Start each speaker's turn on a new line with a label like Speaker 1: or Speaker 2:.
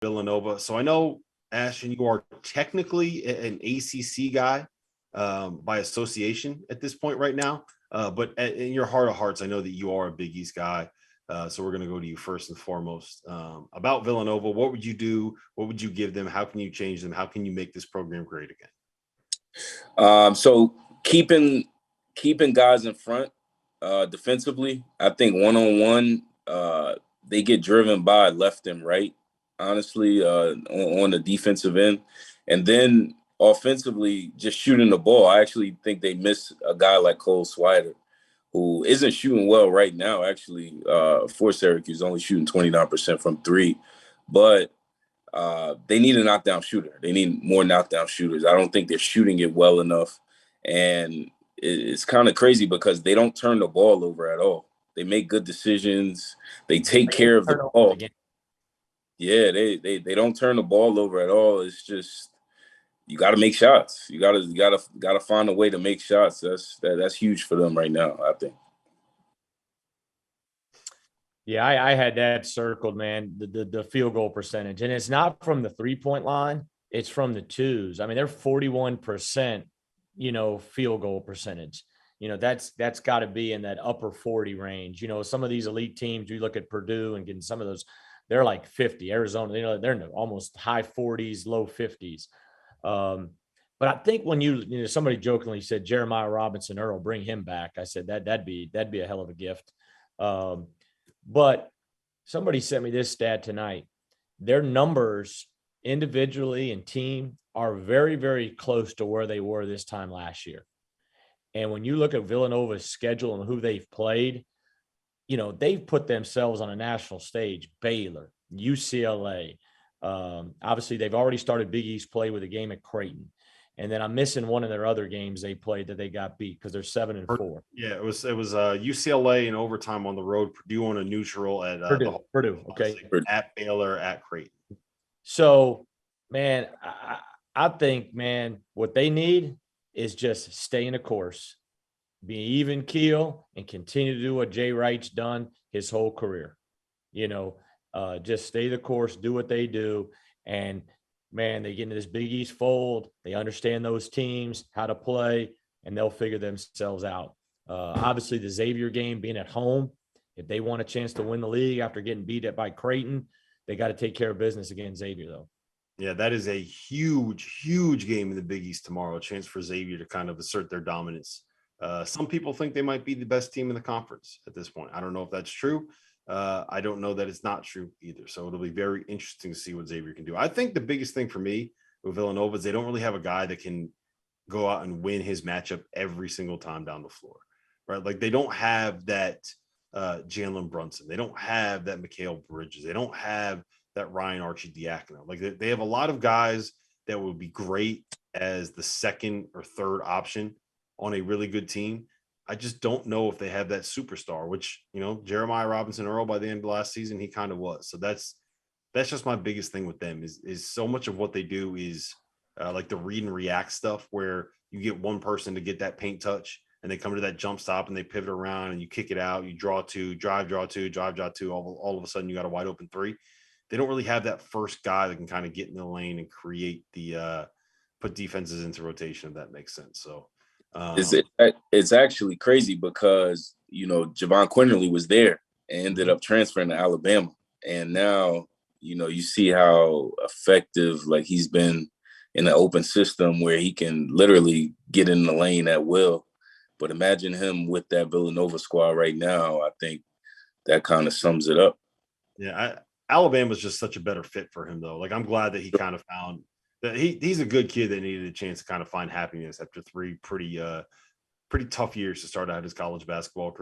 Speaker 1: Villanova. So I know, Ashton, you are technically an ACC guy by association at this point right now. But in your heart of hearts, I know that you are a Big East guy. So we're going to go to you first and foremost. About Villanova, what would you do? What would you give them? How can you change them? How can you make this program great again?
Speaker 2: So keeping guys in front defensively, I think one-on-one, they get driven by left and right, honestly, on the defensive end. And then offensively, just shooting the ball. I actually think they miss a guy like Cole Swider, who isn't shooting well right now, actually, for Syracuse, only shooting 29% from three. But they need a knockdown shooter. They need more knockdown shooters. I don't think they're shooting it well enough. And it's kind of crazy because they don't turn the ball over at all. They make good decisions. They take care of the ball. Yeah, they don't turn the ball over at all. It's just you got to make shots. You got to find a way to make shots. That's huge for them right now, I think.
Speaker 3: Yeah, I had that circled, man, the field goal percentage. And it's not from the 3-point line, it's from the twos. I mean, they're 41%, field goal percentage. That's got to be in that upper 40 range. Some of these elite teams, you look at Purdue and getting some of those, they're like 50. Arizona, they're in the almost high 40s, low 50s. But I think when somebody jokingly said Jeremiah Robinson Earl, bring him back. I said that'd be a hell of a gift. But somebody sent me this stat tonight. Their numbers individually and team are very, very close to where they were this time last year. And when you look at Villanova's schedule and who they've played, they've put themselves on a national stage. Baylor, UCLA. Obviously, they've already started Big East play with a game at Creighton. And then I'm missing one of their other games they played that they got beat because they're 7-4.
Speaker 1: Yeah, it was UCLA in overtime on the road, Purdue on a neutral at
Speaker 3: Purdue. Okay,
Speaker 1: at Baylor, at Creighton.
Speaker 3: So, man, I think, man, what they need is just stay in the course, be even keel, and continue to do what Jay Wright's done his whole career. Just stay the course, do what they do, and man, they get into this Big East fold. They understand those teams, how to play, and they'll figure themselves out. Obviously, the Xavier game being at home, if they want a chance to win the league after getting beat by Creighton, they got to take care of business against Xavier, though.
Speaker 1: Yeah, that is a huge, huge game in the Big East tomorrow. A chance for Xavier to kind of assert their dominance. Some people think they might be the best team in the conference at this point. I don't know if that's true. I don't know that it's not true either. So it'll be very interesting to see what Xavier can do. I think the biggest thing for me with Villanova is they don't really have a guy that can go out and win his matchup every single time down the floor, right? Like they don't have that Jalen Brunson. They don't have that Mikal Bridges. They don't have that Ryan Archie-Diacono. Like they have a lot of guys that would be great as the second or third option on a really good team. I just don't know if they have that superstar, which, Jeremiah Robinson Earl by the end of last season, he kind of was. So that's just my biggest thing with them is so much of what they do is like the read and react stuff where you get one person to get that paint touch and they come to that jump stop and they pivot around and you kick it out, you draw two, drive, draw two, all of a sudden you got a wide open three. They don't really have that first guy that can kind of get in the lane and create put defenses into rotation, if that makes sense. So
Speaker 2: it's actually crazy because, Javon Quinterly was there and ended up transferring to Alabama. And now, you see how effective, like he's been in an open system where he can literally get in the lane at will. But imagine him with that Villanova squad right now. I think that kind of sums it up.
Speaker 1: Yeah, Alabama's just such a better fit for him, though. Like, I'm glad that he kind of found that he's a good kid that needed a chance to kind of find happiness after three pretty tough years to start out his college basketball career.